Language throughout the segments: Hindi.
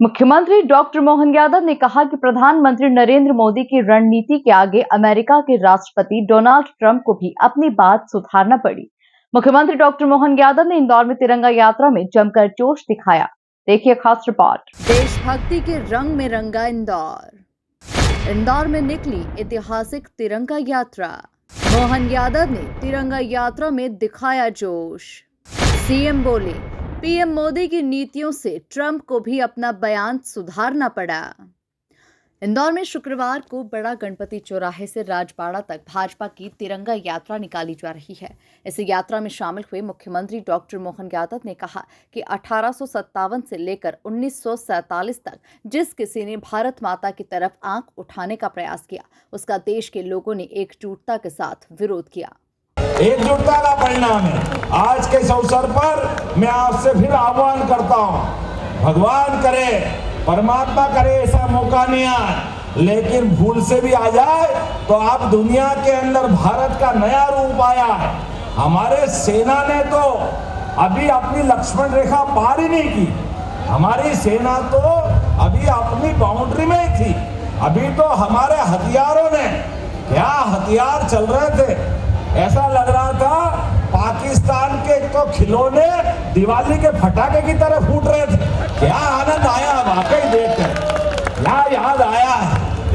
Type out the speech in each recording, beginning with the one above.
मुख्यमंत्री डॉक्टर मोहन यादव ने कहा कि प्रधानमंत्री नरेंद्र मोदी की रणनीति के आगे अमेरिका के राष्ट्रपति डोनाल्ड ट्रंप को भी अपनी बात सुधारना पड़ी। मुख्यमंत्री डॉक्टर मोहन यादव ने इंदौर में तिरंगा यात्रा में जमकर जोश दिखाया। देखिए खास रिपोर्ट। देशभक्ति के रंग में रंगा इंदौर में निकली ऐतिहासिक तिरंगा यात्रा। मोहन यादव ने तिरंगा यात्रा में दिखाया जोश। सीएम बोले, पीएम मोदी की नीतियों से ट्रंप को भी अपना बयान सुधारना पड़ा। इंदौर में शुक्रवार को बड़ा गणपति चौराहे से राजबाड़ा तक भाजपा की तिरंगा यात्रा निकाली जा रही है। इस यात्रा में शामिल हुए मुख्यमंत्री डॉक्टर मोहन यादव ने कहा कि 1857 से लेकर 1947 तक जिस किसी ने भारत माता की तरफ आंख उठाने का प्रयास किया, उसका देश के लोगों ने एकजुटता के साथ विरोध किया। एकजुटता का परिणाम है। आज के इस अवसर पर मैं आपसे फिर आह्वान करता हूं, भगवान करे, परमात्मा करे ऐसा मौका नहीं आए, लेकिन भूल से भी आ जाए तो आप दुनिया के अंदर भारत का नया रूप आया है। हमारे सेना ने तो अभी अपनी लक्ष्मण रेखा पार ही नहीं की। हमारी सेना तो अभी अपनी बाउंड्री में ही थी। अभी तो हमारे हथियारों ने क्या हथियार चल रहे थे, ऐसा लग रहा था पाकिस्तान के तो खिलौने दिवाली के फटाके की तरह फूट रहे थे। क्या आनंद आया वाकई देखकर, क्या याद आया,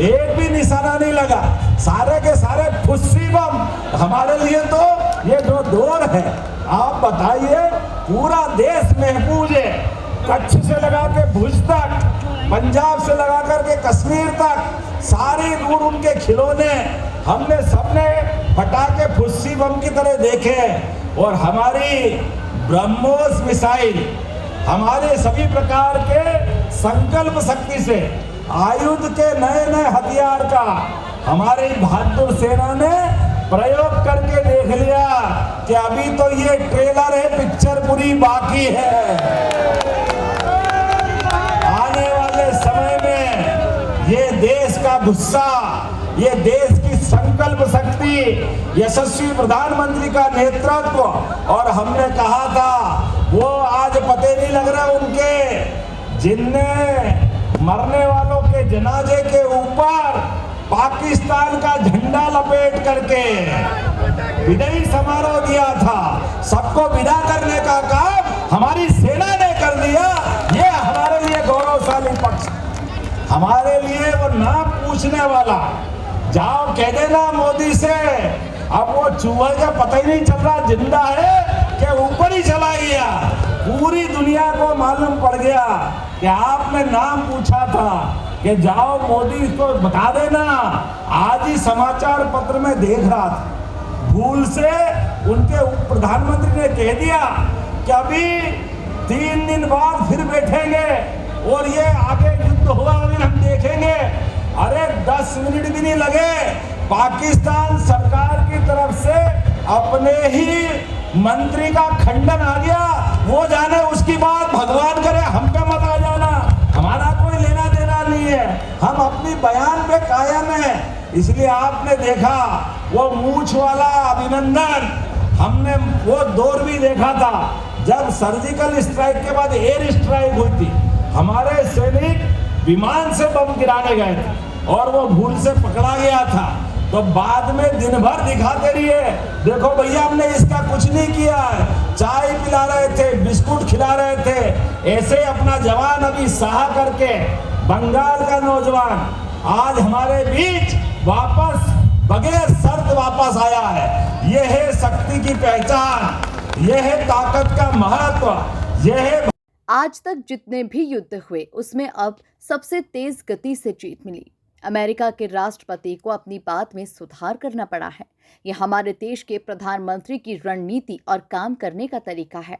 एक भी निशाना नहीं लगा। सारे के सारे फुस्सी बम हमारे लिए तो ये जो दौर है, आप बताइए, पूरा देश महफूज है। कच्छ से लगा के भुज तक, पंजाब से लगा करके कश्मीर तक, सारी दूर उनके खिलौने हमने सबने फटाके फुस्सी बम की तरह देखे। और हमारी ब्रह्मोस मिसाइल, हमारे सभी प्रकार के संकल्प शक्ति से आयुध के नए नए हथियार का हमारी बहादुर सेना ने प्रयोग करके देख लिया कि अभी तो ये ट्रेलर है, पिक्चर पूरी बाकी है। आने वाले समय में ये देश का गुस्सा, ये देश की संकल्प शक्ति, यशस्वी प्रधानमंत्री का नेतृत्व, और हमने कहा था वो आज पते नहीं लग रहा उनके, जिनने मरने वालों के जनाजे के ऊपर पाकिस्तान का झंडा लपेट करके विदाई समारोह दिया था। सबको विदा करने का काम हमारी सेना ने कर दिया। ये हमारे लिए गौरवशाली पक्ष, हमारे लिए वो नाम पूछने वाला। जाओ कह देना मोदी से, अब वो चूहे का पता ही नहीं चल रहा जिंदा है कि ऊपर ही चला गया। पूरी दुनिया को मालूम पड़ गया कि आपने नाम पूछा था कि जाओ मोदी को बता देना। आज ही समाचार पत्र में देख रहा था, भूल से उनके प्रधानमंत्री ने कह दिया कि अभी 3 दिन बाद फिर बैठेंगे और ये आगे युद्ध हुआ अभी हम देखेंगे। अरे 10 मिनट भी नहीं लगे, पाकिस्तान सरकार की तरफ से अपने ही मंत्री का खंडन आ गया। वो जाने उसकी बात, भगवान करे हम पे मत आ जाना, हमारा कोई लेना देना नहीं है, हम अपनी बयान पे कायम है। इसलिए आपने देखा वो मूछ वाला अभिनंदन, हमने वो दौर भी देखा था जब सर्जिकल स्ट्राइक के बाद एयर स्ट्राइक हुई थी। हमारे सैनिक विमान से बम गिराने गए थे और वो भूल से पकड़ा गया था, तो बाद में दिन भर दिखाते रहिए, देखो भैया हमने इसका कुछ नहीं किया है, चाय पिला रहे थे, बिस्कुट खिला रहे थे। ऐसे अपना जवान अभी सहा करके बंगाल का नौजवान आज हमारे बीच वापस बगैर शर्त वापस आया है। यह है शक्ति की पहचान, यह है ताकत का महत्व, यह है। आज तक जितने भी युद्ध हुए उसमें अब सबसे तेज गति से जीत मिली। अमेरिका के राष्ट्रपति को अपनी बात में सुधार करना पड़ा है। यह हमारे देश के प्रधानमंत्री की रणनीति और काम करने का तरीका है।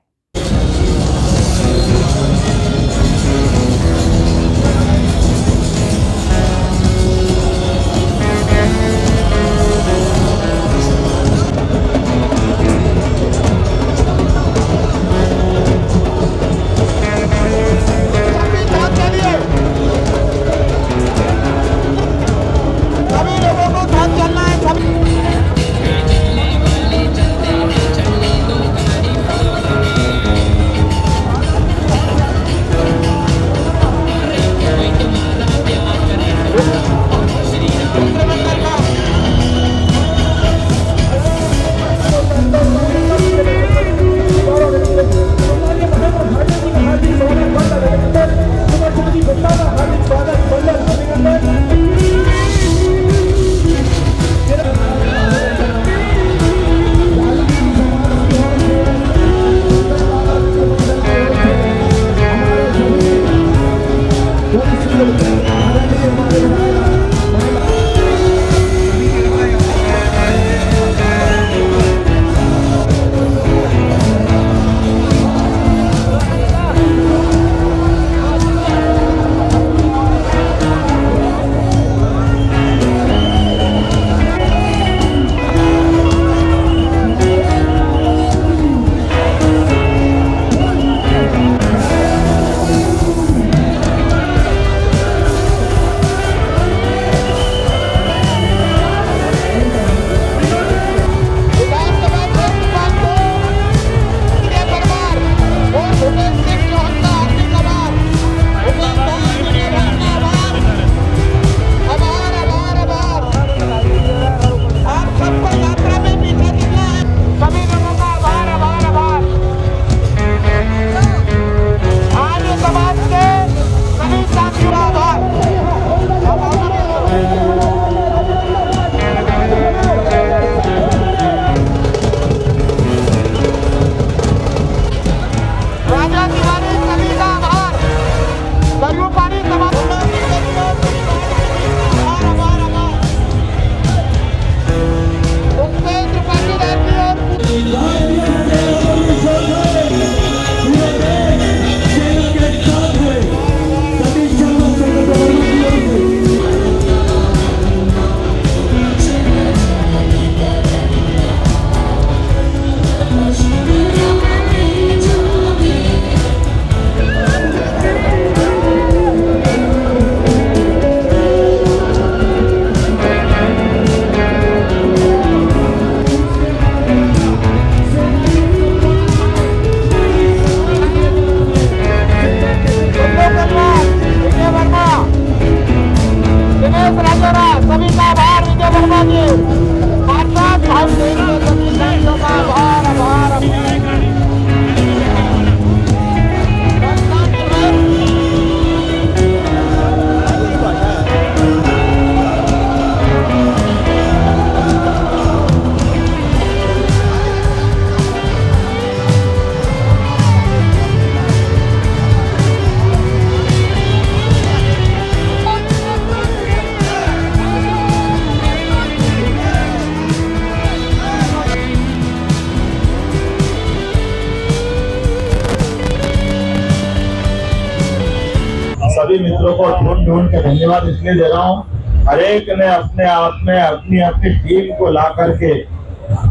सभी मित्रों को ढूंढ के धन्यवाद इसलिए दे रहा हूँ, हर एक ने अपने आप में अपनी अपनी टीम को ला करके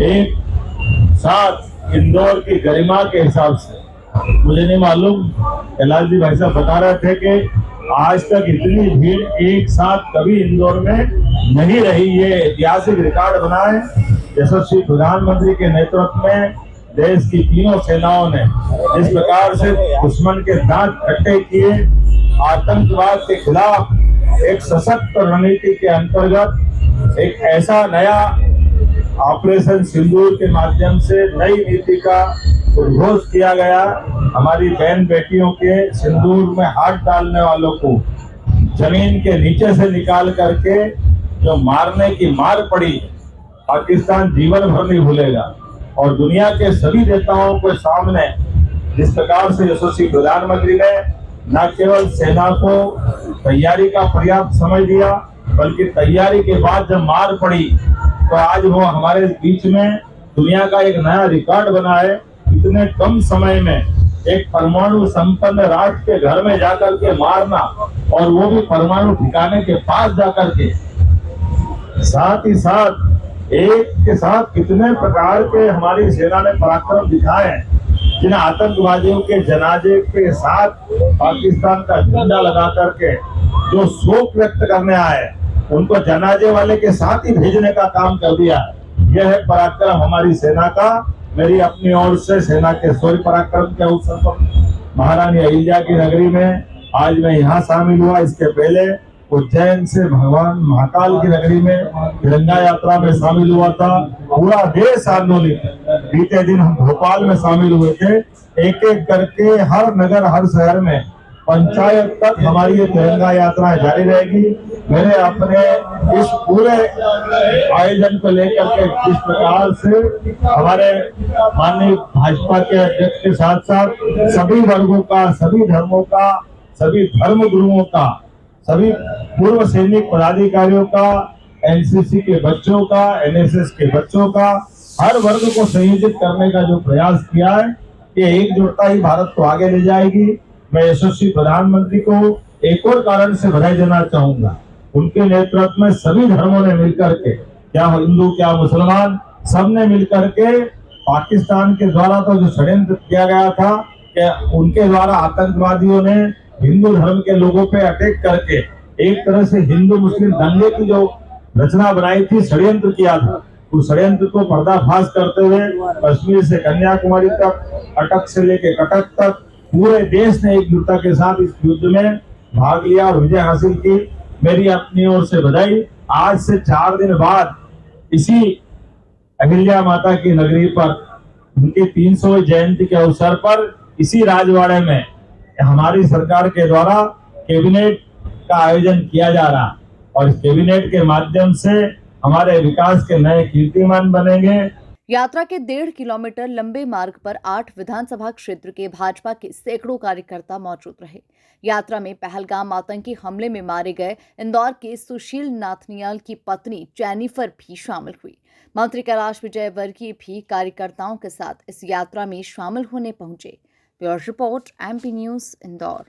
एक साथ इंदौर की गरिमा के हिसाब से, मुझे नहीं मालूम, कैलाश जी भाई साहब बता रहे थे कि आज तक इतनी भीड़ एक साथ कभी इंदौर में नहीं रही। ये ऐतिहासिक रिकॉर्ड बना है। यशस्वी प्रधानमंत्री के नेतृत्व में देश की तीनों सेनाओं ने इस प्रकार से दुश्मन के दांत खट्टे किए, आतंकवाद के खिलाफ एक सशक्त रणनीति के अंतर्गत एक ऐसा नया ऑपरेशन सिंदूर के माध्यम से नई नीति का उद्घोष किया गया। हमारी बहन बेटियों के सिंदूर में हाथ डालने वालों को जमीन के नीचे से निकाल करके जो मारने की मार पड़ी, पाकिस्तान जीवन भर नहीं भूलेगा। और दुनिया के सभी नेताओं के सामने जिस प्रकार से यशस्वी प्रधानमंत्री ने न केवल सेना को तैयारी का पर्याप्त समय दिया, बल्कि तैयारी के बाद जब मार पड़ी तो आज वो हमारे बीच में दुनिया का एक नया रिकॉर्ड बना है। इतने कम समय में एक परमाणु संपन्न राष्ट्र के घर में जाकर के मारना, और वो भी परमाणु ठिकाने के पास जाकर के, साथ ही साथ एक के साथ कितने प्रकार के हमारी सेना ने पराक्रम दिखाए हैं। जिन आतंकवादियों के जनाजे के साथ पाकिस्तान का झंडा लगा करके जो शोक व्यक्त करने आए, उनको जनाजे वाले के साथ ही भेजने का काम कर दिया। यह है पराक्रम हमारी सेना का। मेरी अपनी ओर से सेना के शौर्य पराक्रम के अवसर पर महारानी अहिल्या की नगरी में आज मैं यहाँ शामिल हुआ। इसके पहले उज्जैन से भगवान महाकाल की नगरी में तिरंगा यात्रा में शामिल हुआ था। पूरा देश आंदोलित। बीते दिन हम भोपाल में शामिल हुए थे। एक एक करके हर नगर हर शहर में पंचायत तक हमारी ये तिरंगा यात्रा जारी रहेगी। मेरे अपने इस पूरे आयोजन को लेकर के जिस प्रकार से हमारे माननीय भाजपा के अध्यक्ष के साथ साथ सभी वर्गों का, सभी धर्मों का, सभी धर्म गुरुओं का, सभी पूर्व सैनिक पदाधिकारियों का, एनसीसी के बच्चों का, एनएसएस के बच्चों का, हर वर्ग को संयोजित करने का जो प्रयास किया है, ये एकजुटता ही भारत को आगे ले जाएगी। मैं यशस्वी प्रधानमंत्री को एक और कारण से बधाई देना चाहूंगा। उनके नेतृत्व में सभी धर्मों ने मिलकर के, क्या हिंदू क्या मुसलमान, सबने मिलकर के पाकिस्तान के द्वारा तो जो षड्यंत्र किया गया था कि उनके द्वारा आतंकवादियों ने हिंदू धर्म के लोगों पे अटैक करके एक तरह से हिंदू मुस्लिम दंगे की जो रचना बनाई थी, षड्यंत्र किया था, उस षड्यंत्र को पर्दाफाश करते हुए कश्मीर से कन्याकुमारी तक, अटक से लेके कटक तक पूरे देश ने एकजुटता के साथ इस युद्ध में भाग लिया और विजय हासिल की। मेरी अपनी ओर से बधाई। आज से 4 दिन बाद इसी अहिल्या माता की नगरी पर उनकी 300वीं जयंती के अवसर पर इसी राजवाड़े में हमारी सरकार के द्वारा कैबिनेट का आयोजन किया जा रहा, और इस कैबिनेट के माध्यम से हमारे विकास के नए कीर्तिमान बनेंगे। यात्रा के 1.5 किलोमीटर लंबे मार्ग पर 8 विधानसभा क्षेत्र के भाजपा के सैकड़ों कार्यकर्ता मौजूद रहे। यात्रा में पहलगाम आतंकी हमले में मारे गए इंदौर के सुशील नाथनियाल की पत्नी जेनिफर भी शामिल हुई। मंत्री कैलाश विजयवर्गीय भी कार्यकर्ताओं के साथ इस यात्रा में शामिल होने पहुंचे। Bureau report, MP news, Indore.